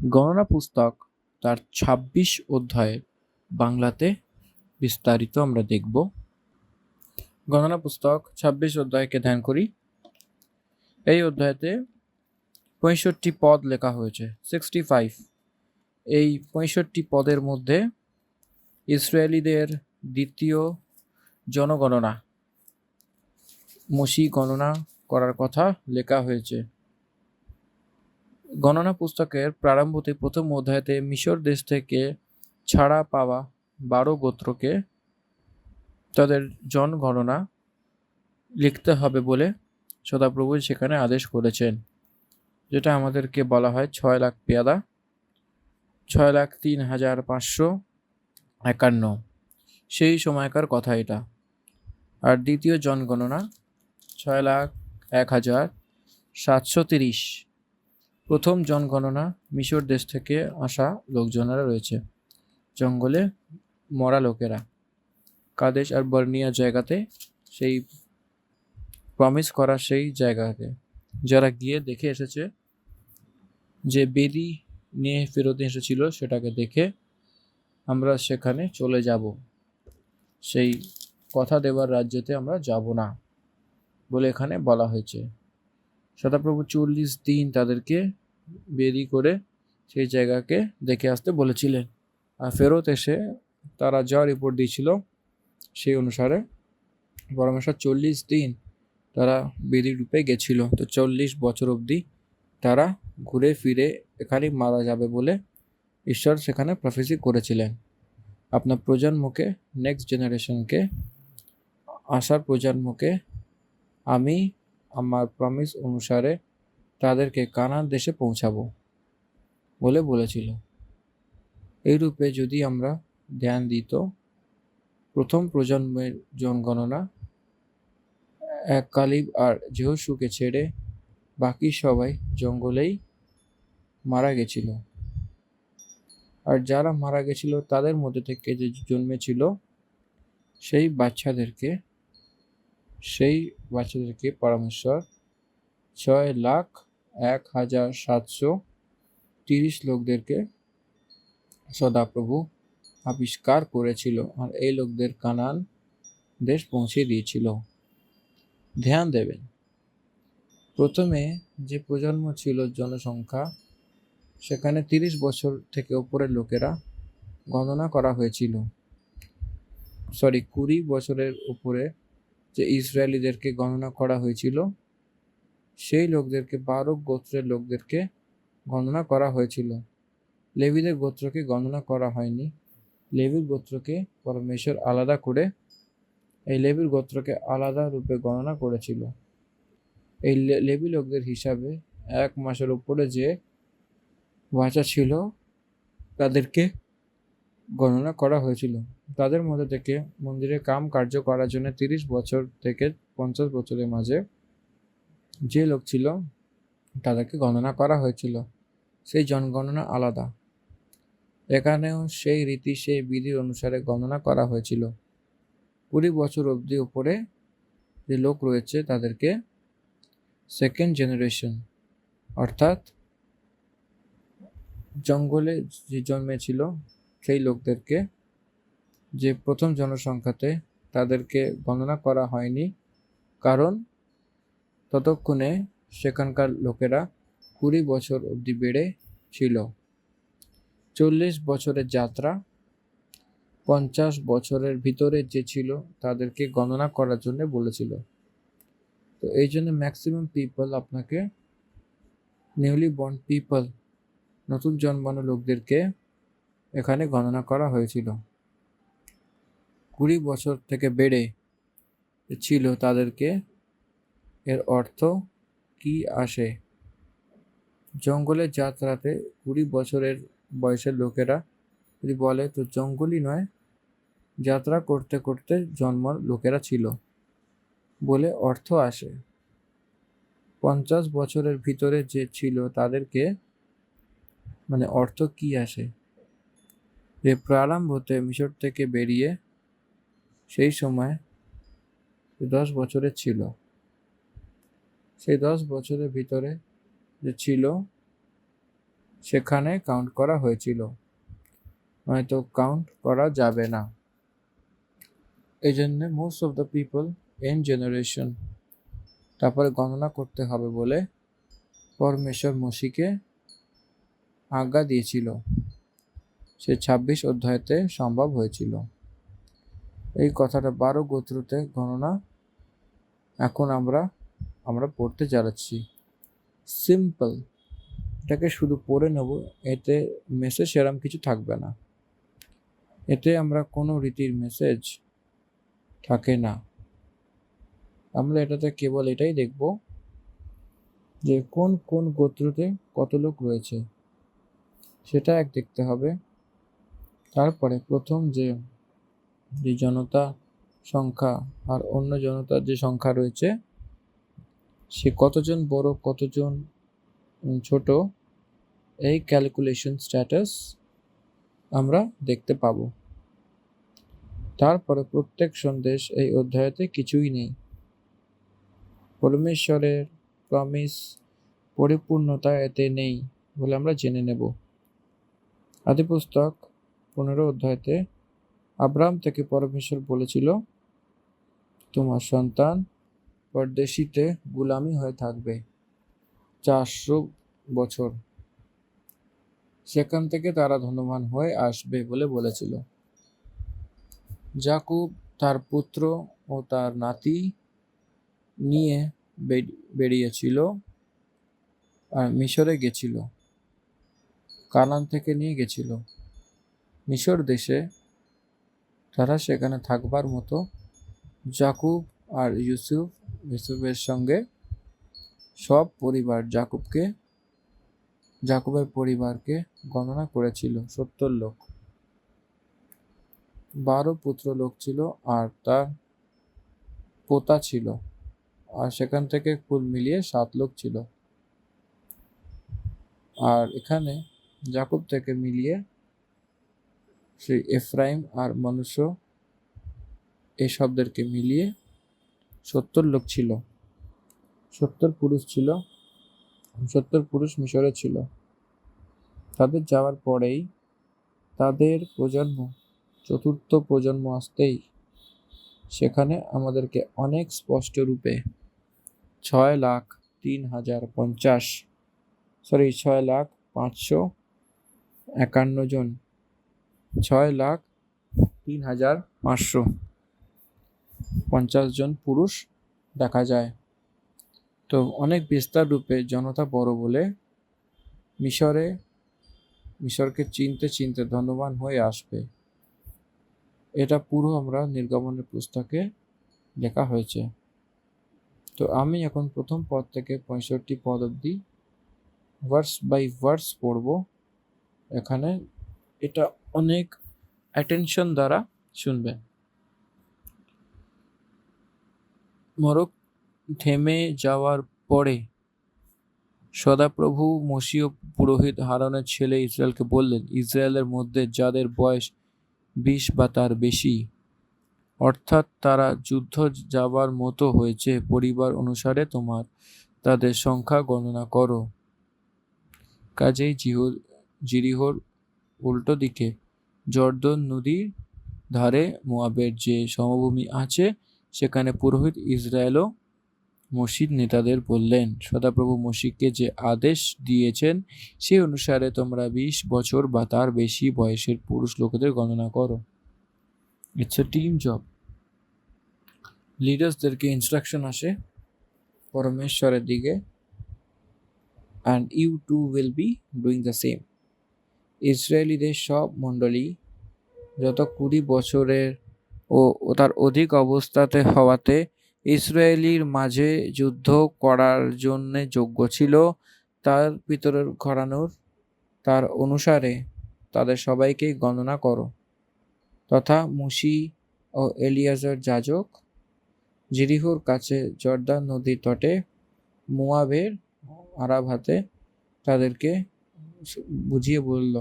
গণনা পুস্তক তার ২৬ অধ্যায়ে বাংলাতে বিস্তারিত আমরা দেখব। গণনা পুস্তক ২৬ অধ্যায়কে ধ্যান করি। এই অধ্যায়তে ৬৫ পদ লেখা হয়েছে, 65। এই ৬৫ পদের মধ্যে ইসরায়েলীদের দ্বিতীয় জনগণনা, মসি গণনা করার কথা লেখা হয়েছে। গণনা পুস্তকের প্রারম্ভতে প্রথম অধ্যায়তে মিশর দেশ থেকে ছাড়া পাওয়া ১২ গোত্রকে তাদের জনগণনা লিখতে হবে বলে সদাপ্রভু সেখানে আদেশ করেছেন, যেটা আমাদেরকে বলা হয় ৬ লাখ পেয়াদা, ৬,০৩,৫৫১। সেই সময়কার কথা এটা। আর দ্বিতীয় জনগণনা ৬,০১,৭৩০। প্রথম জনগণনা মিশর দেশ থেকে আসা লোকজনেরা রয়েছে, জঙ্গলে মরা লোকেরা, কাদেশ আর বর্নিয়া জায়গাতে, সেই প্রমিস করা সেই জায়গাতে যারা গিয়ে দেখে এসেছে, যে বেদি নিয়ে ফেরত এসেছিল সেটাকে দেখে আমরা সেখানে চলে যাব, সেই কথা দেবার রাজ্যতে আমরা যাব না বলে এখানে বলা হয়েছে। সদাপ্রভু ৪০ দিন তাদেরকে বেদি করে সেই জায়গাকে দেখে আসতে বলেছিলেন, আর ফেরত এসে তারা যা রিপোর্ট দিয়েছিল সেই অনুসারে পরমেশ্বর ৪০ দিন তারা বেদি রূপে গেছিল। তো ৪০ বছর অবধি তারা ঘুরে ফিরে এখানে মারা যাবে বলে ঈশ্বর সেখানে প্রফেসি করেছিলেন। আপনার প্রজন্মকে, নেক্সট জেনারেশনকে, আসার প্রজন্মকে আমি আমার প্রমিস অনুসারে তাদেরকে কানান দেশে পৌঁছাবো বলে বলেছিল। এই রূপে যদি আমরা ধ্যান দিই তো প্রথম প্রজন্মের জনগণনা এক কালিব আর যেহোশুকে ছেড়ে বাকি সবাই জঙ্গলেই মারা গেছিল। আর যারা মারা গেছিল তাদের মধ্যে থেকে যে জন্মেছিল সেই বাচ্চাদেরকে পরমেশ্বর ৬,০১,৭৩০ লোকদেরকে সদাপ্রভু আবিষ্কার করেছিল, আর এই লোকদের কানান দেশ পৌঁছে দিয়েছিল। ধ্যান দেবেন, প্রথমে যে প্রজন্ম ছিল জনসংখ্যা, সেখানে ৩০ বছর থেকে ওপরের লোকেরা গণনা করা হয়েছিল। ২০ বছরের উপরে যে ইসরায়েলীদেরকে গণনা করা হয়েছিল, সেই লোকদেরকে ১২ গোত্রের লোকদেরকে গণনা করা হয়েছিল। লেবীদের গোত্রকে গণনা করা হয়নি। লেবীর গোত্রকে পরমেশ্বর আলাদা করে এই লেবীর গোত্রকে আলাদা রূপে গণনা করেছিল। এই লেবী লোকদের হিসাবে ১ মাসের উপরে যে বাচ্চা ছিল তাদেরকে গণনা করা হয়েছিল। তাদের মধ্যে থেকে মন্দিরে কাম কার্য করার জন্য ৩০ বছর থেকে ৫০ বছরের মাঝে যে লোক ছিল তাদেরকে গণনা করা হয়েছিল। সেই জনগণনা আলাদা। এখানেও সেই রীতি, সেই বিধির অনুসারে গণনা করা হয়েছিল। ২০ বছর অবধি উপরে যে লোক রয়েছে তাদেরকে সেকেন্ড জেনারেশন, অর্থাৎ জঙ্গলে যে জন্মেছিল সেই লোকদেরকে, যে প্রথম জনসংখ্যাতে তাদেরকে গণনা করা হয়নি, কারণ ততক্ষণে সেখানকার লোকেরা ২০ বছর অবধি বেড়ে ছিল। ৪০ বছরের যাত্রা, ৫০ বছরের ভিতরে যে ছিল তাদেরকে গণনা করার জন্য বলেছিল। তো এই জন্য ম্যাক্সিমাম পিপল, আপনাকে নিউলি বর্ন পিপল, নতুন জন্মানো লোকদেরকে এখানে গণনা করা হয়েছিল। ২০ বছর থেকে বেড়ে ছিল তাদেরকে, এর অর্থ কি আসে? জঙ্গলের যাত্রাতে ২০ বছরের বয়সের লোকেরা যদি বলে, তো জঙ্গলই নয়, যাত্রা করতে করতে জন্মার লোকেরা ছিল বলে অর্থ আসে। ৫০ বছরের ভিতরে যে ছিল তাদেরকে, মানে অর্থ কি আসে? যে প্রারম্ভতে মিশর থেকে বেরিয়ে সেই সময় ১০ বছরের ছিল, সেই ১০ বছরের ভিতরে যে ছিল সেখানে কাউন্ট করা হয়েছিল, নয়তো কাউন্ট করা যাবে না। এই জন্য most of the people in generation তারপরে গণনা করতে হবে বলে পরমেশ্বর মসিকে আজ্ঞা দিয়েছিল। সে 26 অধ্যায়তে সম্ভব হয়েছিল। এই কথাটা 12 গোত্রতে গণনা এখন আমরা পড়তে যাচ্ছি। সিম্পল, এটাকে শুধু পড়ে নেব, এতে মেসেজ সেরকম কিছু থাকবে না। এতে আমরা কোনো রীতির মেসেজ থাকে না। আমরা এটাতে কেবল এটাই দেখব যে কোন কোন গোত্রতে কত লোক রয়েছে, সেটা দেখতে হবে। তারপরে প্রথম যে জনতা সংখ্যা আর অন্য জনতার যে সংখ্যা রয়েছে, সে কতজন বড় কতজন ছোট, এই ক্যালকুলেশন স্ট্যাটাস আমরা দেখতে পাবো। তারপরে প্রত্যেক সন্দেশ এই অধ্যায়তে কিছুই নেই। পরমেশ্বরের প্রমিস পরিপূর্ণতা এতে নেই বলে আমরা জেনে নেব। আদি পুস্তক 15 অধ্যায়তে আব্রাহাম থেকে পরমেশ্বর বলেছিল, তোমার সন্তান পরদেশীতে গোলামি হয়ে থাকবে 400 বছর, সেখান থেকে তারা ধনবান হয়ে আসবে বলে বলেছিল। যাকুব তার পুত্র ও তার নাতি নিয়ে বেরিয়েছিল আর মিশরে গেছিল, কানান থেকে নিয়ে গেছিল মিশর দেশে। তারা সেখানে থাকবার মতো যাকুব আর ইউসুফের সঙ্গে সব পরিবার যাকুবের পরিবারকে গণনা করেছিল 70 লোক। 12 পুত্র লোক ছিল আর তার পোতা ছিল, আর সেখান থেকে কুল মিলিয়ে 7 লোক ছিল। আর এখানে যাকুব থেকে মিলিয়ে সেই এফরাইম আর মনুষ্য এই শব্দকে মিলিয়ে 70 লোক ছিল। 70 পুরুষ ছিল, 70 পুরুষ মিশরে ছিল। তাদের যাওয়ার পরেই তাদের প্রজন্ম, চতুর্থ প্রজন্ম আসতেই সেখানে আমাদেরকে অনেক স্পষ্ট রূপে 6,551 জন, 6,03,550 জন পুরুষ দেখা যায়। তো অনেক বিস্তার রূপে জনতা বড় বলে মিশরকে চিনতে চিনতে ধনবান হয়ে আসবে। এটা পুরো আমরা নির্গমনের পুস্তকে লেখা হয়েছে। তো আমি এখন প্রথম পদ থেকে 65 পদ অব্দি ভার্স বাই ভার্স পড়ব। এখানে এটা অনেক অ্যাটেনশন দ্বারা শুনবেন। মরক থেমে যাওয়ার পরে সদাপ্রভু মসীয় পুরোহিত হারনের ছেলে ইসরায়েলকে বললেন, ইসরায়েলের মধ্যে যাদের বয়স 20 বা তার বেশি, অর্থাৎ তারা যুদ্ধ যাবার মতো হয়েছে, পরিবার অনুসারে তাদের সংখ্যা গণনা করো। কাজেই জিরিহোর উল্টো দিকে জর্দন নদীর ধারে মোয়াবের যে সমভূমি আছে, সেখানে পুরোহিত ইসরায়েল ও মসজিদ নেতাদের বললেন, সদাপ্রভু মসিকে যে আদেশ দিয়েছেন সেই অনুসারে তোমরা 20 বছর বা তার বেশি বয়সের পুরুষ লোকেদের গণনা করো। It's a team job. লিডার্সদেরকে ইনস্ট্রাকশন আসে পরমেশ্বরের দিকে, and you too will be doing the same. ইসরায়েলিদের সব মণ্ডলী যত 20 বছরের ও তার অধিক অবস্থাতে হওয়াতে ইসরায়েলির মাঝে যুদ্ধ করার জন্য যোগ্য ছিল, তার পিতরের ঘরানোর তার অনুসারে তাদের সবাইকে গণনা করো। তথা মুশি ও এলিয়াজার যাজক জিরিহোর কাছে জর্দান নদীর তটে মোয়াবের আরাভাতে তাদেরকে বুঝিয়ে বলল,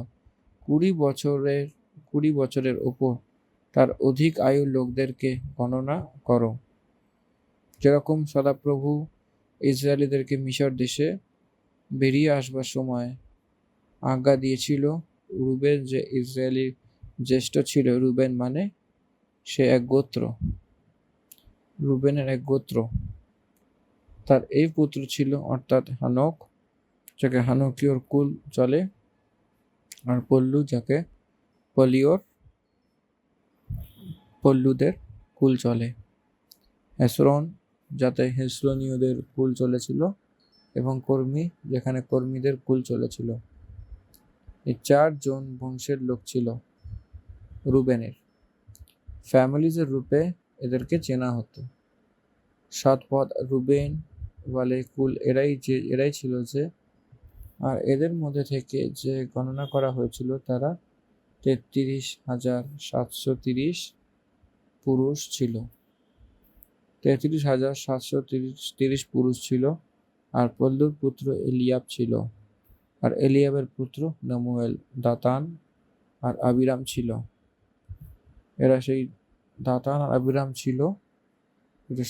20 বছরের ওপর তার অধিক আয়ুর লোকদেরকে গণনা করো। যেরকম সদাপ্রভু ইসরায়েলিদেরকে মিশর দেশে বেরিয়ে আসবার সময় আজ্ঞা দিয়েছিল। রুবেন যে ইসরায়েলের জ্যেষ্ঠ ছিল, রুবেন মানে সে এক গোত্র, রুবেনের এক গোত্র, তার এই পুত্র ছিল অর্থাৎ হানক, যাকে হানকীয়র কুল চলে, আর পল্লু যাকে পল্লুদের কুল চলে, হেসরন যাতে হেসরনীয়দের কুল চলেছিল, এবং কর্মী যেখানে কর্মীদের কুল চলেছিল। এই 4 জন বংশের লোক ছিল রুবেনের। ফ্যামিলিজের রূপে এদেরকে চেনা হতো। 7 পদ রুবেন ওয়ালে কুল এরাই ছিল যে, আর এদের মধ্যে থেকে যে গণনা করা হয়েছিল তারা 33,730 পুরুষ ছিল। 33,730 পুরুষ ছিল। আর পল্লুর পুত্র এলিয়াব ছিল, আর এলিয়াবের পুত্র নমুয়েল, দাতান আর আবিরাম ছিল। এরা সেই দাতান আর আবিরাম ছিল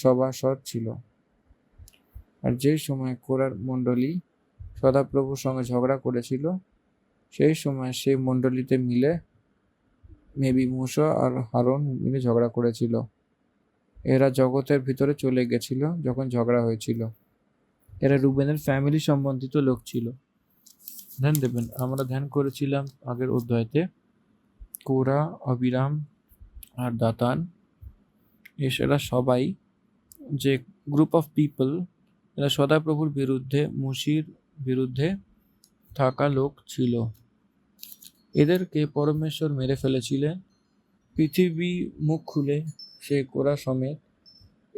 সভাসদ ছিল। আর যে সময় কোরার মণ্ডলী সদাপ্রভুর সঙ্গে ঝগড়া করেছিল, সেই সময় সেই মণ্ডলীতে মিলে মেবি মুসা আর হারন মিলে ঝগড়া করেছিল। এরা জগতের ভিতরে চলে গেছিল যখন ঝগড়া হয়েছিল। এরা রুবেনের ফ্যামিলি সম্বন্ধিত লোক ছিল। ধ্যান দেবেন, আমরা ধ্যান করেছিলাম আগের অধ্যায়তে কোরা, আবিরাম আর দাতান, এরা সবাই যে গ্রুপ অফ পিপল, এরা সদাপ্রভুর বিরুদ্ধে, মুশির বিরুদ্ধে থাকা লোক ছিল। এদেরকে পরমেশ্বর মেরে ফেলেছিলেন। পৃথিবী মুখ খুলে সেই কোরা সমেত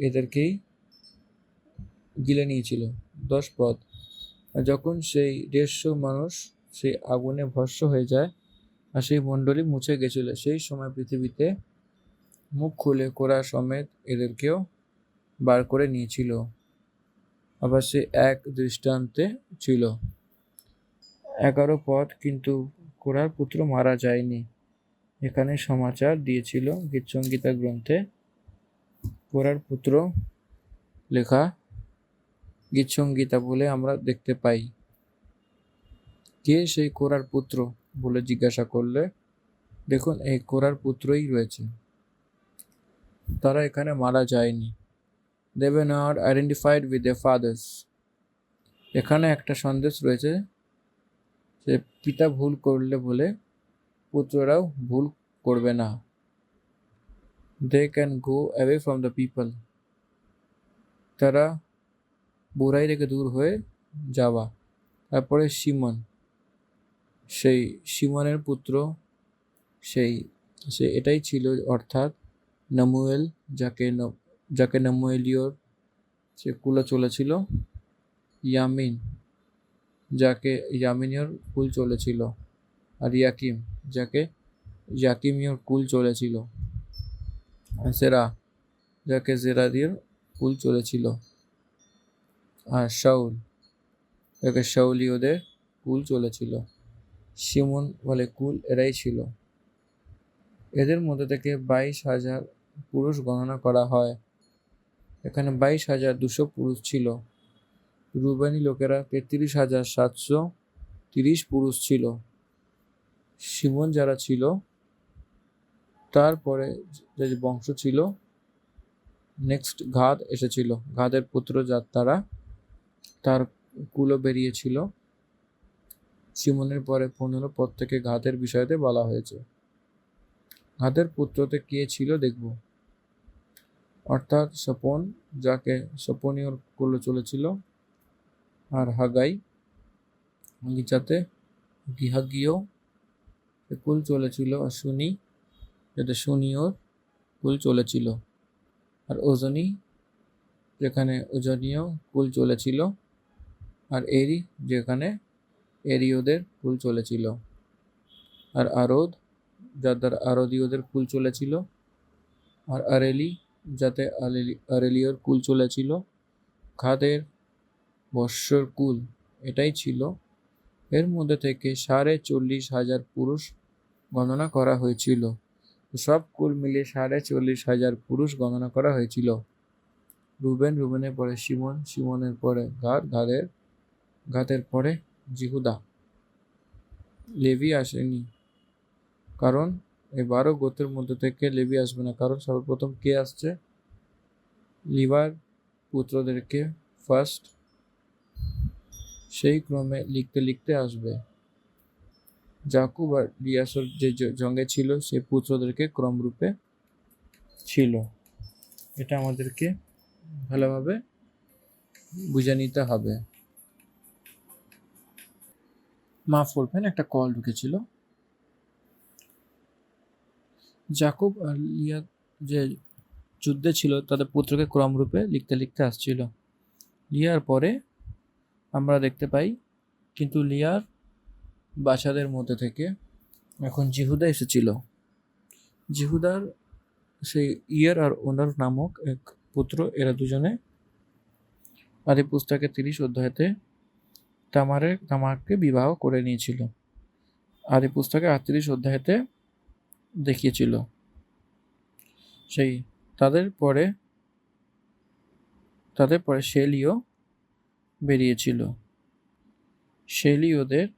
এদেরকেই গিলে নিয়েছিল। 10 পদ। আর যখন সেই 150 মানুষ সেই আগুনে ভস্ম হয়ে যায় আর সেই মণ্ডলী মুছে গেছিল, সেই সময় পৃথিবীতে মুখ খুলে কোরা সমেত এদেরকেও বার করে নিয়েছিল। আবার সে এক দৃষ্টান্তে ছিল। 11 পদ। কিন্তু কোরার পুত্র মারা যায়নি। এখানে সমাচার দিয়েছিল গীতসংহিতা গ্রন্থে কোরার পুত্র লেখা গীতসংহিতা বলে আমরা দেখতে পাই। কে সেই কোরার পুত্র বলে জিজ্ঞাসা করলে দেখুন এই কোরার পুত্রই রয়েছে, তারা এখানে মারা যায়নি। They were not identified with their fathers. এখানে একটা সন্দেশ রয়েছে যে পিতা ভুল করলে বলে পুত্ররাও ভুল করবে না। They can go away from the people. তারা বুরাই থেকে দূর হয়ে যাওয়া। তারপরে সিমন, সেই সিমনের পুত্র সে এটাই ছিল, অর্থাৎ নমুয়েল, যাকে নমুয়েলীয় সে কুলে চলেছিল। ইয়ামিন, যাকে ইয়ামিনীয় কুল চলেছিল। আর ইয়াকিম, যাকে ইয়াকিমীয় কুল চলেছিল। সেরা, যাকে জেরাদির কুল চলেছিল। আর শাউল, যাকে শাউলীয়দের কুল চলেছিল। সিমন বলে কুল এরাই ছিল। এদের মধ্যে থেকে 22,000 পুরুষ গণনা করা হয়। এখানে 22,200 পুরুষ ছিল। রুবেনী লোকেরা 33,730 পুরুষ ছিল। সিমন যারা ছিল, তারপরে যে বংশ ছিল, নেক্সট গাদ এসেছিল। গাদের পুত্র তারা, তার কুলও বেরিয়েছিল। সিমনের পরে 15 পদ থেকে গাদের বিষয়তে বলা হয়েছে। গাদের পুত্রতে কে ছিল দেখব, অর্থাৎ সপন, যাকে সপনীয় কুলে চলেছিল। আর হাগাই, যাতে গিহাগীয় কুল চলেছিল। আর শুনি, যাতে শুনিওর কুল চলেছিল। আর ওজনী, যেখানে ওজনীয় কুল চলেছিল। আর এরি, যেখানে এরিওদের কুল চলেছিল। আর আরদ, যার দ্বারা আরদীয়দের কুল চলেছিল। আর আরেলি, যাতে আরেলীয়র কুল চলেছিল। গাদের বৎসর কুল এটাই ছিল। এর মধ্যে থেকে 40,500 পুরুষ গণনা করা হয়েছিল। সব কুল মিলিয়ে 40,500 পুরুষ গণনা করা হয়েছিল। রুবেনের পরে সিমন, সিমনের পরে গাদ, গাদের পরে জিহুদা। লেভি আসেনি, কারণ এই 12 গোত্রের মধ্যে থেকে লেভি আসবে না, কারণ সর্বপ্রথম কে আসছে? লিভার পুত্রদেরকে ফার্স্ট সেই ক্রমে লিখতে লিখতে আসবে। জাকুব আর লিয়াসর যে জঙ্গে ছিল সেই পুত্রদেরকে ক্রমরূপে ছিল। এটা আমাদেরকে ভালোভাবে বুঝে নিতে হবে। মাফ করবেন, একটা কল ঢুকেছিল। জাকুব আর লিয়া যে যুদ্ধে ছিল তাদের পুত্রকে ক্রমরূপে লিখতে লিখতে আসছিল। লিয়ার পরে আমরা দেখতে পাই কিন্তু লিয়ার বাচ্চাদের মধ্যে থেকে এখন জিহুদা এসেছিল। জিহুদার সেই ইয়ার আর ওনার নামক এক পুত্র, এরা দুজনে আদি পুস্তকে 30 অধ্যায়তে তামারকে বিবাহ করে নিয়েছিল। আদি পুস্তকে 38 অধ্যায়তে দেখিয়েছিল। সেই তাদের পরে শেলীয় বেরিয়েছিল। শেলীয়দের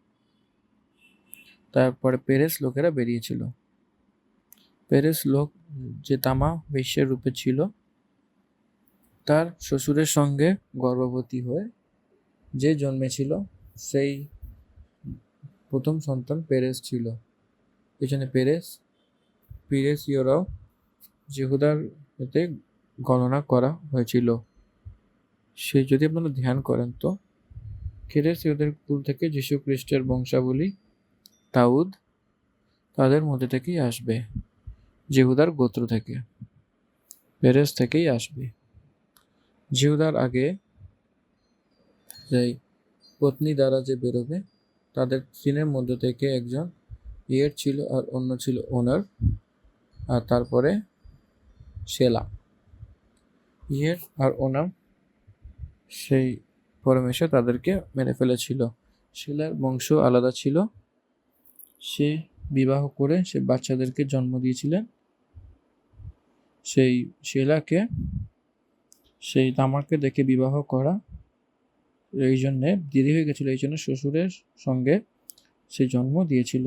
তারপরে পেরেস লোকেরা বেরিয়েছিল। পেরেস লোক যে তামা বেশ্যের রূপে ছিল, তার শ্বশুরের সঙ্গে গর্ভবতী হয়ে যে জন্মেছিল সেই প্রথম সন্তান পেরেস ছিল। এই জন্য পেরেসীয়রাও জিহুদার এতে গণনা করা হয়েছিল। সে যদি আপনারা ধ্যান করেন তো পেরেসীয়দের কুল থেকে যীশু খ্রিস্টের বংশাবলী দাউদ তাদের মধ্যে থেকেই আসবে, জিহুদার গোত্র থেকে, পেরেস থেকেই আসবে। জিহুদার আগে যেই পত্নী দ্বারা যে বেরোবে তাদের তিনের মধ্যে থেকে একজন ইয়ের ছিল আর অন্য ছিল ওনার, আর তারপরে শেলা। ইয়ের আর ওনার সেই পরমেশ্বর তাদেরকে মেরে ফেলেছিল। শেলার বংশ আলাদা ছিল, সে বিবাহ করে সে বাচ্চাদেরকে জন্ম দিয়েছিলেন। সেই শেলাকে সেই তামারকে দেখে বিবাহ করা এই জন্যে দেরি হয়ে গেছিল, এই জন্য শ্বশুরের সঙ্গে সে জন্ম দিয়েছিল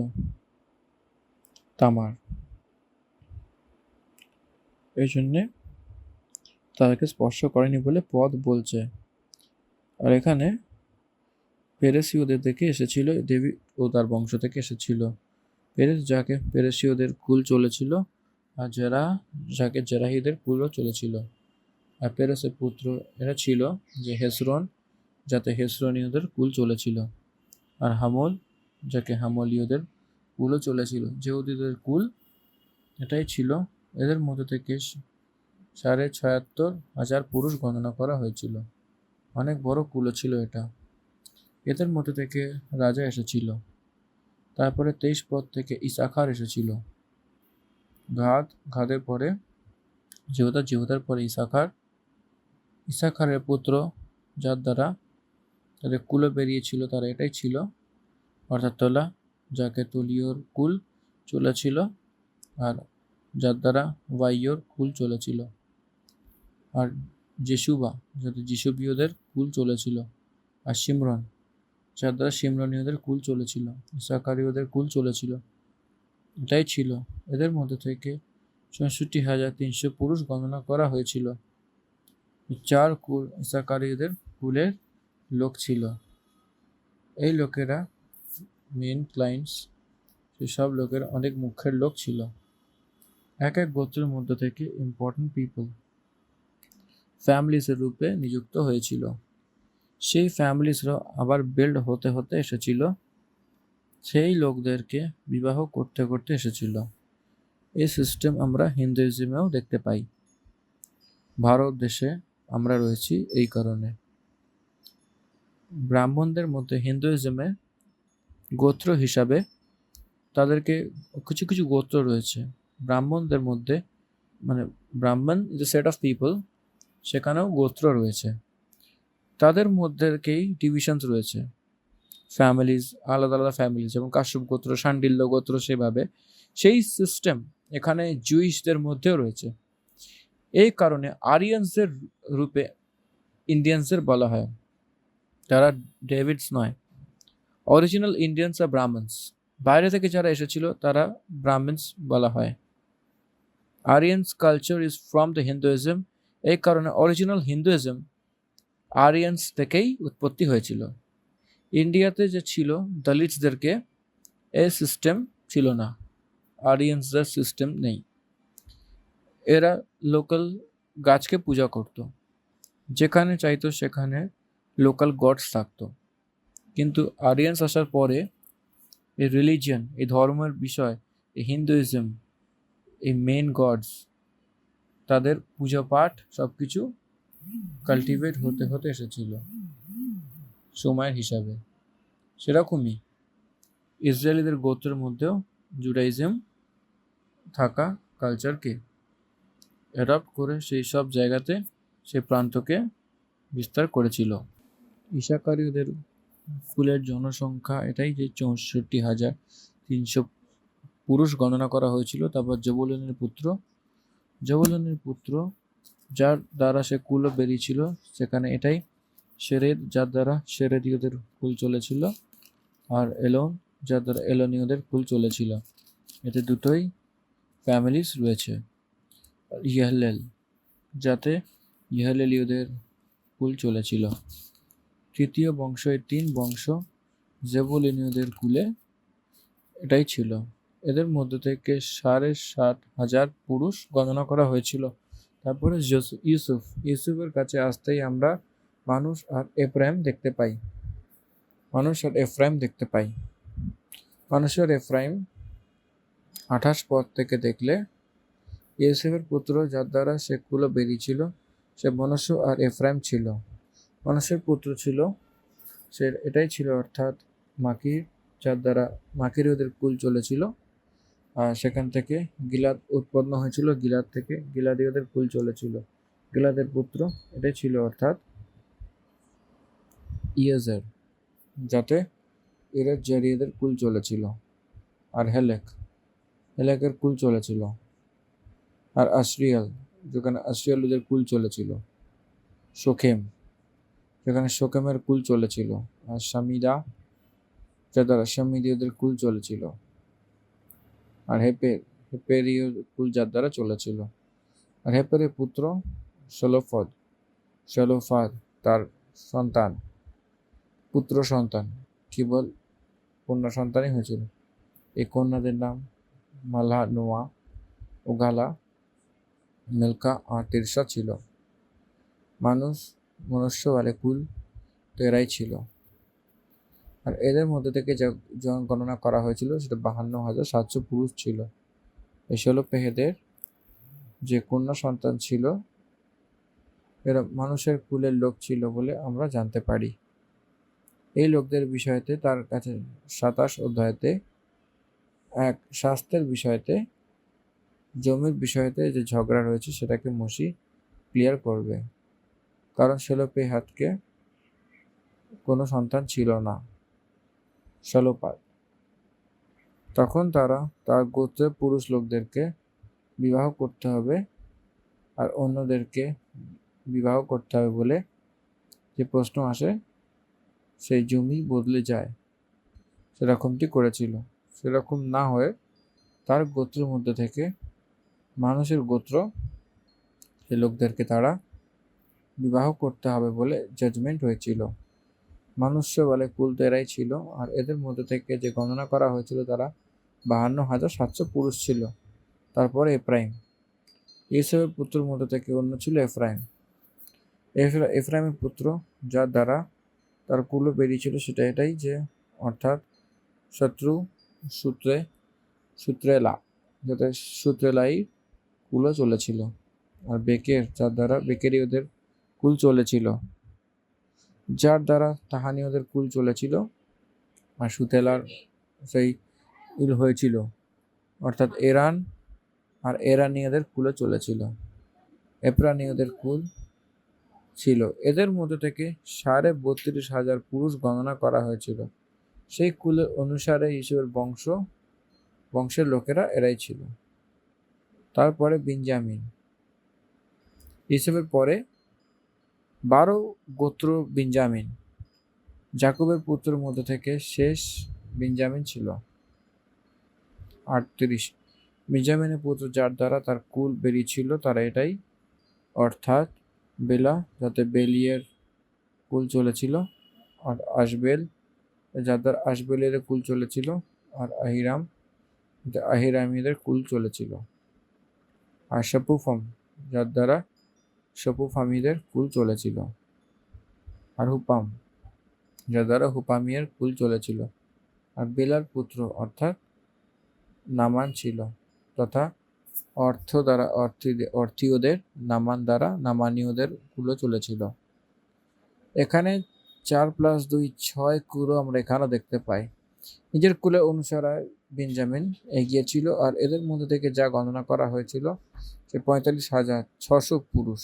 তামার। এই জন্যে তাদেরকে স্পর্শ করেনি বলে পদ বলছে। আর এখানে পেরেসীয়দের থেকে এসেছিল, দেবী ও তার বংশ থেকে এসেছিল। যাকে পেরেসীয়দের কুল চলেছিল, আর যাকে জেরাহিদের কুলও চলেছিল। আর পেরেসের পুত্র এরা ছিল যে হেসরন, যাতে হেসরনীয়দের কুল চলেছিল। আর হামল, যাকে হামলীয়দের কুলও চলেছিল। যেহুদীদের কুল এটাই ছিল। এদের মধ্যে থেকে 76,500 পুরুষ গণনা করা হয়েছিল। অনেক বড় কুলও ছিল এটা। এদের মধ্যে থেকে রাজা এসেছিল। তারপরে 23 পদ থেকে ইসাখার এসেছিল। গাদের পরে জিহুদার পরে ইসাখারের পুত্র যার দ্বারা তাদের কুলও বেরিয়েছিল তারা এটাই ছিল, অর্থাৎ তোলা, যাকে তুলিওর কুল চলেছিল, আর যার দ্বারা ওয়াইয়োর কুল চলেছিল। আর জেসুবা, যাতে যিশুবীয়দের কুল চলেছিল। আর শিমরন, যার দ্বারা শিমরনীয়দের কুল চলেছিল। ইসাকারীয়দের কুল চলেছিল। এটাই ছিল। এদের মধ্যে থেকে 64,300 পুরুষ গণনা করা হয়েছিল। 4 কুল ইসাকারীয়দের কুলের লোক ছিল। এই লোকেরা মেন ক্লায়েন্টস, সেসব লোকের অনেক মুখ্যের লোক ছিল। এক এক গোত্রের মধ্যে থেকে ইম্পর্টেন্ট পিপল ফ্যামিলিসের রূপে নিযুক্ত হয়েছিল। সেই ফ্যামিলিসরা আবার বিল্ড হতে হতে এসেছিল, সেই লোকদেরকে বিবাহ করতে করতে এসেছিল। এই সিস্টেম আমরা হিন্দুইজমেও দেখতে পাই। ভারত দেশে আমরা রয়েছি এই কারণে। ব্রাহ্মণদের মধ্যে হিন্দুইজমে গোত্র হিসাবে তাদেরকে কিছু কিছু গোত্র রয়েছে। ব্রাহ্মণদের মধ্যে, মানে ব্রাহ্মণ is a set of people, সেখানেও গোত্র রয়েছে। তাদের মধ্যেকেই ডিভিশনস রয়েছে, ফ্যামিলিজ, আলাদা আলাদা ফ্যামিলিজ, যেমন কাশ্যপ গোত্র, শাণ্ডিল্য গোত্র, সেভাবে সেই সিস্টেম এখানে জুইশদের মধ্যেও রয়েছে। এই কারণে আরিয়ানসের রূপে ইন্ডিয়ানসের বলা হয়, তারা ডেভিডস নয়। অরিজিনাল ইন্ডিয়ানস আর ব্রাহ্মণস, বাইরে থেকে যারা এসেছিল তারা ব্রাহ্মিনস বলা হয়। Aryan's culture is from the Hinduism, এই কারণে অরিজিনাল হিন্দুইজম আরিয়ানস থেকেই উৎপত্তি হয়েছিল। ইন্ডিয়াতে যে ছিল দলিতসদেরকে এই সিস্টেম ছিল না, আরিয়ানসদের সিস্টেম নেই। এরা লোকাল গাছকে পূজা করত, যেখানে চাইতো সেখানে লোকাল গডস থাকতো। কিন্তু আরিয়ানস আসার পরে এই রিলিজিয়ন, এই ধর্মের বিষয়, এই হিন্দুইজম, এই মেন গডস, তাদের পূজা পাঠ সব কিছু কাল্টিভেট হতে হতে এসেছিল সময়ের হিসাবে। সেরকমই ইসরায়েলিদের গোত্রের মধ্যেও জুডাইজম থাকা কালচারকে অ্যাডপ্ট করে সেই সব জায়গাতে সেই প্রান্তকে বিস্তার করেছিল। ঈশাকারীদের কুলের জনসংখ্যা এটাই যে 64,300 পুরুষ গণনা করা হয়েছিল। তারপর জবুলুনের পুত্র যার দ্বারা সে কুল বেরিয়েছিল সেখানে এটাই সেরেদ, যার দ্বারা সেরেদীয়দের কুল চলেছিল, আর এলোন, যার দ্বারা এলোনীয়দের কুল চলেছিল। এতে দুটোই ফ্যামিলিস রয়েছে। ইহলেল, যাতে ইহলেলীয়দের কুল চলেছিল। তৃতীয় বংশ, এই 3 বংশ জেবুলুনীয়দের কুলে এটাই ছিল। এদের মধ্যে থেকে 7,500 পুরুষ গণনা করা হয়েছিল। তারপরে ইউসুফের কাছে আসতেই আমরা মানুষ আর এফরাইম দেখতে পাই। মানুষের এফরাইম 28 পদ থেকে দেখলে ইউসুফের পুত্র যার দ্বারা সে কুল বেরিয়েছিল সে মনুষ্য আর এফরাইম ছিল। মানুষের পুত্র ছিল সে এটাই ছিল, অর্থাৎ মাকির, যার দ্বারা মাকিরীয়দের কুল চলেছিল। আর সেখান থেকে গিলাদ উৎপন্ন হয়েছিল, গিলাদ থেকে গিলাদীয়দের কুল চলেছিল। গিলাদের পুত্র এটাই ছিল, অর্থাৎ ইয়েজের, যাতে ইরেজেরীয়দের কুল চলেছিল। আর হেলেকের কুল চলেছিল। আর আশরিয়াল, যেখানে আশরিয়ালদের কুল চলেছিল। শোকেম, যেখানে শোকেমের কুল চলেছিল। আর শামিদা, যার দ্বারা শামিদীয়দের কুল চলেছিল। আর হেপেরীয় কুল যার দ্বারা চলেছিল। আর হেপেরের পুত্র শলোফাদ তার সন্তান, পুত্র সন্তান, কেবল কন্যা সন্তানই হয়েছিল। এই কন্যাদের নাম মালহা, নোয়া, ওগালা, মিলকা আর তিরসা ছিল। মনুষ্য ওয়ালে কুল তো এরাই ছিল। আর এদের মধ্যে থেকে যা গণনা করা হয়েছিল সেটা 52,700 পুরুষ ছিল। এই পেহেদের যে কন্যা সন্তান ছিল এরা মানুষের কুলের লোক ছিল বলে আমরা জানতে পারি। এই লোকদের বিষয়তে তার কাছে 27 অধ্যায়তে এক স্বাস্থ্যের বিষয়তে, জমির বিষয়তে যে ঝগড়া রয়েছে সেটাকে মসি ক্লিয়ার করবে। কারণ সেলোপেহাদকে কোনো সন্তান ছিল না, সেলোপাদ। তখন তার গোত্রের পুরুষ লোকদেরকে বিবাহ করতে হবে আর অন্যদেরকে বিবাহ করতে হবে বলে যে প্রশ্ন আসে, সেই জমি বদলে যায়, সেরকমটি করেছিল। সেরকম না হয়ে তার গোত্রের মধ্যে থেকে মানুষের গোত্র সে লোকদেরকে তারা বিবাহ করতে হবে বলে জাজমেন্ট হয়েছিল। মানুষ্য বলে কুল তো এরাই ছিল। আর এদের মধ্যে থেকে যে গণনা করা হয়েছিল তারা 52,700 পুরুষ ছিল। তারপরে এফরাইম, ইউসুফের পুত্রের মধ্যে থেকে অন্য ছিল এফরাইমের পুত্র যার দ্বারা তার কুলও বেরিয়েছিল সেটা এটাই যে, অর্থাৎ সূত্রেলা, যাতে সূত্রেলাই কুলও চলেছিল। আর বেকের, যার দ্বারা বেকেরীয়দের কুল চলেছিল, যার দ্বারা তাহানীয়দের কুল চলেছিল। আর সুতেলার সেই কুল হয়েছিল, অর্থাৎ এরান আর এরানীয়দের কুলে চলেছিল। এপ্রানীয়দের কুল ছিল। এদের মধ্যে থেকে 32,500 পুরুষ গণনা করা হয়েছিল। সেই কুলের অনুসারে ইউসুফের বংশের লোকেরা এরাই ছিল। তারপরে বিনজামিন, ইউসুফের পরে 12 গোত্র বিনজামিন। যাকবের পুত্রের মধ্যে থেকে শেষ বিনজামিন ছিল। 38। বেঞ্জামিনের পুত্র যার দ্বারা তার কুল বেরিয়েছিল তারা এটাই, অর্থাৎ বেলা যাতে বেলিয়ের কুল চলেছিল, আর আশবেল যার দ্বারা আশবেলের কুল চলেছিল, আর আহিরাম আহিরামিদের কুল চলেছিল, আর শপুফম যার দ্বারা শপুফামিদের কুল চলেছিল, আর হুপাম যার দ্বারা হুপামিয়ের কুল চলেছিল। আর বেলার পুত্র অর্থাৎ নামান ছিল, তথা অর্থ দ্বারা অর্থীয়দের, নামান দ্বারা নামানীয়দের কুলও চলেছিল। এখানে 4+2 6 কুলও আমরা এখানেও দেখতে পাই। নিজের কুলের অনুসারে বেঞ্জামিন এগিয়ে ছিল, আর এদের মধ্যে থেকে যা গণনা করা হয়েছিল সে 45,600 পুরুষ।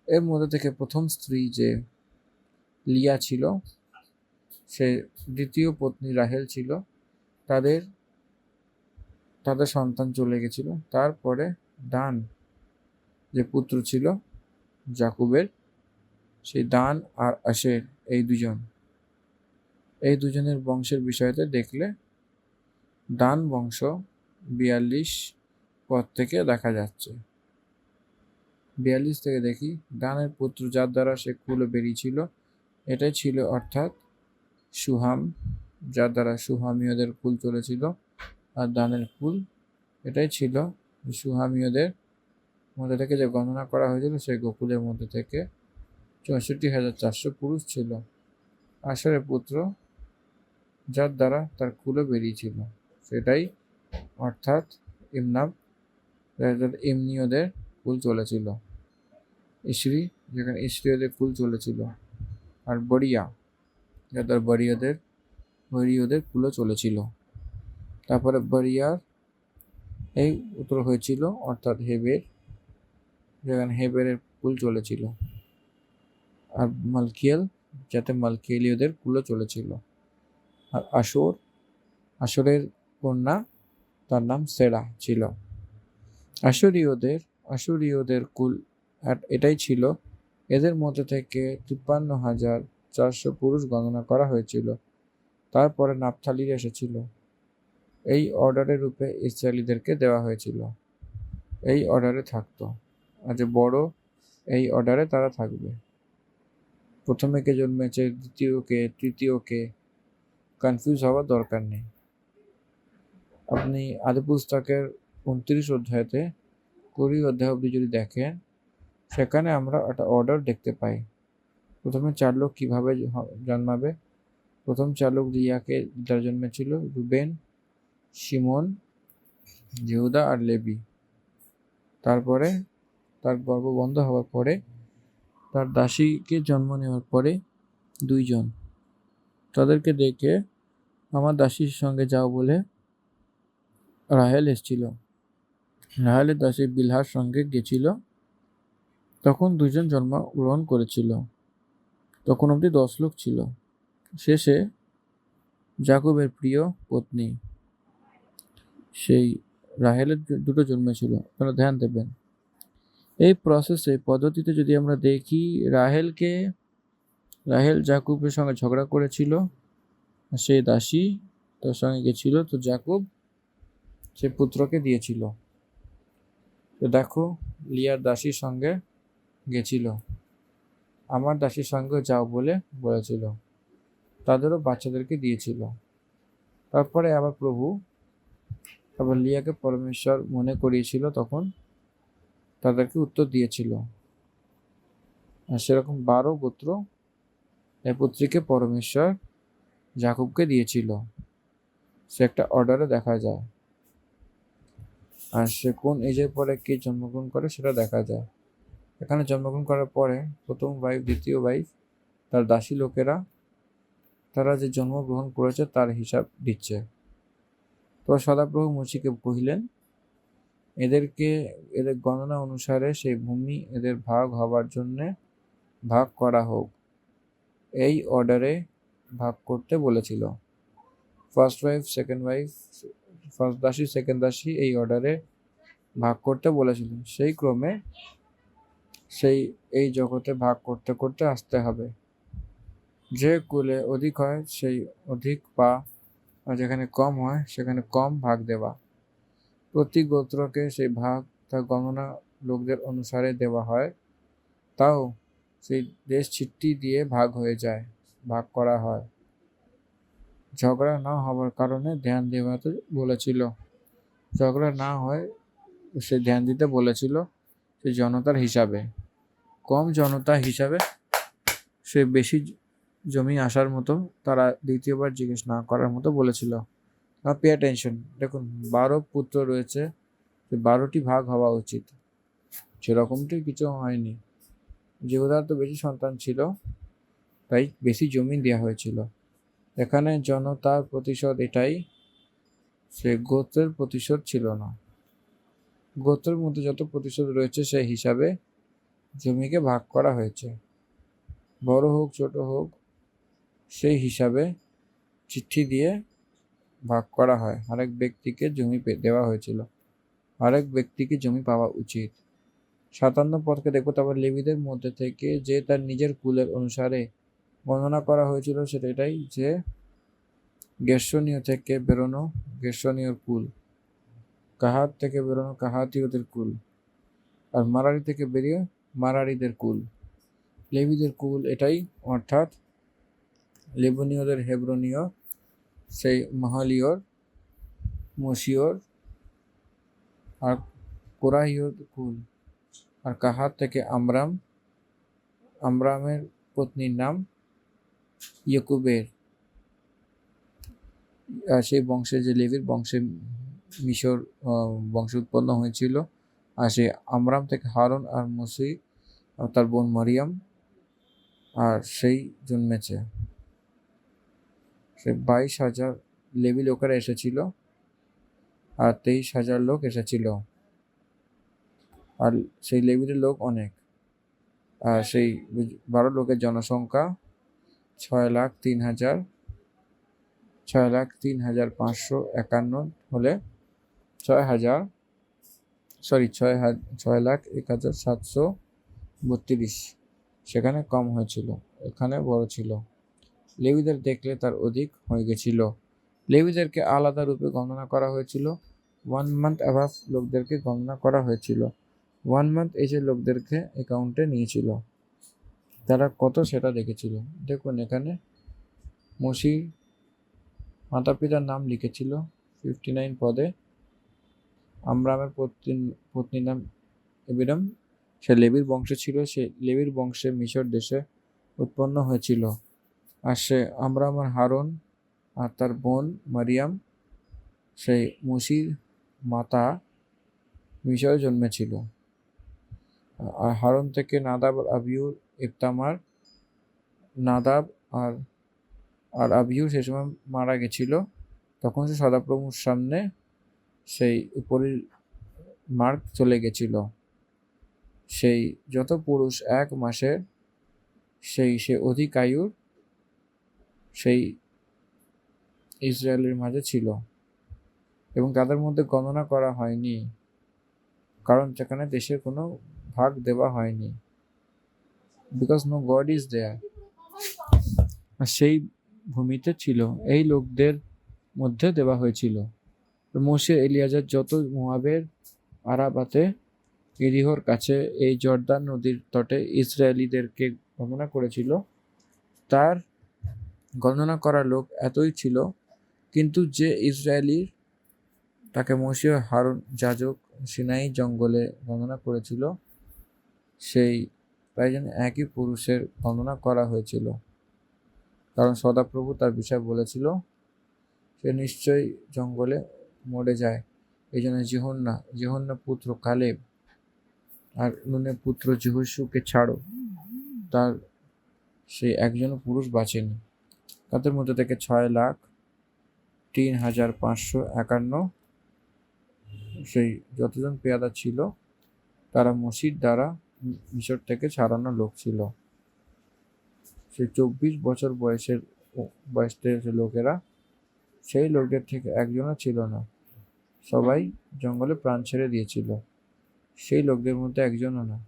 এর মধ্যে থেকে প্রথম স্ত্রী যে লিয়া ছিল, সে দ্বিতীয় পত্নী রাহেল ছিল, তাদের সন্তান চলে গেছিল। তারপরে দান যে পুত্র ছিল জাকুবের, সেই দান আর আশের এই দুজনের বংশের বিষয়তে দেখলে দান বংশ 42 পদ থেকে দেখা যাচ্ছে। 42 থেকে দেখি, দানের পুত্র যার দ্বারা সে কুলে বেরিয়েছিল এটাই ছিল, অর্থাৎ সুহাম যার দ্বারা সুহামীয়দের কুল চলেছিল, আর দানের কুল এটাই ছিল। সুহামীয়দের মধ্যে থেকে যে গণনা করা হয়েছিল সেই গোকুলের মধ্যে থেকে 64,400 পুরুষ ছিল। আশারের পুত্র যার দ্বারা তার কুলে বেরিয়েছিল সেটাই, অর্থাৎ ইমনাম ইমনীয়দের কুল চলেছিল, ইসরি যেখানে ইসরিয়দের কুল চলেছিল, আর বড়িয়া যার দ্বারা বড়িয়দের কুলও চলেছিল। তারপরে বড়িয়ার এই উত্তর হয়েছিল, অর্থাৎ হেবের, যেখানে হেবেরের কুল চলেছিল, আর মালকিয়েল যাতে মালকিয়েলীয়দের কুলও চলেছিল। আর আসরের কন্যা তার নাম সেরা ছিল। আশুরীয়দের কুল এটাই ছিল। এদের মধ্যে থেকে 53,400 পুরুষ গণনা করা হয়েছিল। তারপরে নাপথালির এসেছিল। এই অর্ডারের রূপে ইসরায়েলীদেরকে দেওয়া হয়েছিল, এই অর্ডারে থাকতো, আর যে বড় এই অর্ডারে তারা থাকবে। প্রথমে কে জন্মেছে, দ্বিতীয় কে, তৃতীয় কে, কনফিউজ হওয়ার দরকার নেই। আপনি আদি পুস্তকের 29 অধ্যায়তে 20 অধ্যায় অব্দি যদি দেখেন, সেখানে আমরা একটা অর্ডার দেখতে পাই। প্রথমে 4 লোক কিভাবে জন্মাবে। প্রথম 4 লোক লিয়াকে যারা জন্মেছিল, রুবেন, শিমন, জিহুদা আর লেবি। তারপরে তার গর্ভ বন্ধ হওয়ার পরে তার দাসীকে জন্ম নেওয়ার পরে 2 জন তাদেরকে দেখে আমার দাসীর সঙ্গে যাও বলে রাহেল এসেছিল। রাহেলের দাসী বিলহার সঙ্গে গেছিল। তখন 2 জন জন্মগ্রহণ করেছিল। তখন অবধি 10 লোক ছিল। শেষে জাকুবের প্রিয় পত্নী সেই রাহেলের 2টো জন্মেছিল। আপনারা ধ্যান দেবেন এই পদ্ধতিতে। যদি আমরা দেখি, রাহেল জাকুবের সঙ্গে ঝগড়া করেছিল, সেই দাসী তার সঙ্গে গেছিল, তো জাকুব সে পুত্রকে দিয়েছিল। তো দেখো, লিয়ার দাসীর সঙ্গে গেছিল, আমার দাসীর সঙ্গে যাও বলেছিল, তাদেরও বাচ্চাদেরকে দিয়েছিল। তারপরে আবার লিয়াকে পরমেশ্বর মনে করিয়েছিল, তখন তাদেরকে উত্তর দিয়েছিল। আর সেরকম 12 পুত্র এই পুত্রীকে পরমেশ্বর জাকুবকে দিয়েছিল, সে একটা অর্ডারে দেখা যায়। আর সে কোন এজের পরে কে জন্মগ্রহণ করে সেটা দেখা যায়। এখানে জন্মগ্রহণ করার পরে প্রথম ওয়াইফ, দ্বিতীয় ওয়াইফ, তার দাসী লোকেরা, তারা যে জন্মগ্রহণ করেছে তার হিসাব দিচ্ছে। তো সদাপ্রভু মসিকে কহিলেন, এদের গণনা অনুসারে সেই ভূমি এদের ভাগ হবার জন্যে ভাগ করা হোক, এই অর্ডারে ভাগ করতে বলেছিল। First wife, second wife, first দাসী, সেকেন্ড দাসী, এই অর্ডারে ভাগ করতে বলেছিল। সেই ক্রমে এই জগতে ভাগ করতে করতে আসতে হবে। যে কুলে অধিক হয় সেই অধিক, আর যেখানে কম হয় সেখানে কম ভাগ দেওয়া। প্রতি গোত্রকে সেই ভাগ তা গণনা লোকদের অনুসারে দেওয়া হয়, তাও সেই দেশ চিঠি দিয়ে ভাগ করা হয়। ঝগড়া না হওয়ার কারণে ধ্যান দেওয়াতে বলেছিল, ঝগড়া না হয় সে ধ্যান দিতে বলেছিল সে জনতার হিসাবে, কম জনতা হিসাবে সে বেশি জমি আসার মতো তারা দ্বিতীয়বার জিজ্ঞেস না করার মতো বলেছিল। পে অ্যাটেনশন, দেখুন 12 পুত্র রয়েছে, 12টি ভাগ হওয়া উচিত, সেরকমটি কিছু হয়নি। যেহেতু তো বেশি সন্তান ছিল তাই বেশি জমি দেওয়া হয়েছিল। এখানে জনতার প্রতিশোধ এটাই, সে গোত্রের প্রতিশোধ ছিল না। গোত্রের মধ্যে যত প্রতিশোধ রয়েছে সেই হিসাবে জমিকে ভাগ করা হয়েছে, বড় হোক ছোট হোক সেই হিসাবে চিঠি দিয়ে ভাগ করা হয়। আরেক ব্যক্তিকে জমি দেওয়া হয়েছিল, আরেক ব্যক্তিকে জমি পাওয়া উচিত। 57 পদকে দেখবো। তারপর লেবীদের মধ্যে থেকে যে তার নিজের কুলের অনুসারে গণনা করা হয়েছিল সেটা এটাই যে গের্শনীয় থেকে বেরোনো গের্শনীয় কুল, কাহাত থেকে বেরোনো কাহাতীয়দের কুল, আর মারারি থেকে বেরিয়ে মারারিদের কুল। লেবীদের কুল এটাই, অর্থাৎ লেবনীয়দের হেব্রনীয়, সেই মাহালিয়র, মশিয়র আর কোরাহিয়র কুল। আর কাহাত থেকে আমরামের পত্নীর নাম ইয়কুবের। সেই বংশে যে লেভির বংশে মিশর বংশ উৎপন্ন হয়েছিল, আর সেই আমরাম থেকে হারুন আর মুসি তার বোন মারিয়াম আর সেই জন্মেছে। সে 22,000 লেভি লোকেরা এসেছিল আর 23,000 লোক এসেছিল, আর সেই লেভির লোক অনেক। আর সেই 12 লোকের জনসংখ্যা 6,03,551 হলে 6,01,732 সেখানে কম হয়েছিল, এখানে বড় ছিল। লেবীদের দেখলে তার অধিক হয়ে গেছিল। লেবীদেরকে আলাদা রূপে গণনা করা হয়েছিল। 1 month অ্যাভাব লোকদেরকে গণনা করা হয়েছিল। 1 month এজে লোকদেরকে অ্যাকাউন্টে নিয়েছিল। তারা কত সেটা দেখেছিল। দেখুন এখানে মসির মাতা পিতার নাম লিখেছিল 59 পদে। আমরামের পত্নীর নাম এবিরাম, সে লেবির বংশে ছিল, সে লেবির বংশে মিশর দেশে উৎপন্ন হয়েছিল। আর সে আমরাম আর হারুন আর তার বোন মারিয়াম, সেই মুসির মাতা মিশরে জন্মেছিল। আর হারুন থেকে নাদাব আর আবিউর ইফতামার, নাদাব আর আবিউ সে সময় মারা গেছিল, তখন সে সদাপ্রভুর সামনে সেই উপরের মার্ক চলে গেছিল। সেই যত পুরুষ 1 মাসের সে অধিক আয়ুর সেই ইসরায়েলের মাঝে ছিল, এবং তাদের মধ্যে গণনা করা হয়নি, কারণ সেখানে দেশের কোনো ভাগ দেওয়া হয়নি, because no god is there. সেই ভূমিতে ছিল, এই লোকদের মধ্যে দেওয়া হয়েছিল। মোশে এলিয়াজার যত মোয়াবের আরাবাতে এরিহোর কাছে এই জর্দান নদীর তটে ইসরায়েলিদেরকে গণনা করেছিল, তার গণনা করা লোক এতই ছিল, কিন্তু যে ইসরায়েলি তাকে মোশে হারুন যাজক সিনাই জঙ্গলে গণনা করেছিল, সেই প্রায় যেন একই পুরুষের গণনা করা হয়েছিল, কারণ সদাপ্রভু তার বিষয় বলেছিল সে নিশ্চয়ই জঙ্গলে মরে যায়। এই জন্য জিহন্না পুত্র কালেব আর নুনের পুত্র যহোশুকে ছাড়ো, তার সেই একজনও পুরুষ বাঁচেনি। তাদের মধ্যে থেকে 6,03,551 সেই যতজন পেয়াদা ছিল তারা মসির দ্বারা মিশর থেকে ছাড়ানো লোক ছিল। সেই 24 বছর বয়সের লোকেরা, সেই লোকদের থেকে একজনও ছিল না, সবাই জঙ্গলে প্রাণ ছেড়ে দিয়েছিল, সেই লোকদের মধ্যে একজনও না।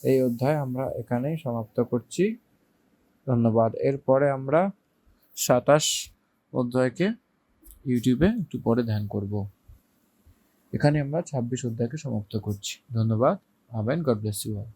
এই অধ্যায় আমরা এখানেই সমাপ্ত করছি। ধন্যবাদ। এরপরে আমরা 27 অধ্যায়কে ইউটিউবে একটু পরে ধ্যান করব। এখানে আমরা 26 অধ্যায়কে সমাপ্ত করছি। ধন্যবাদ। Amen. God bless you all.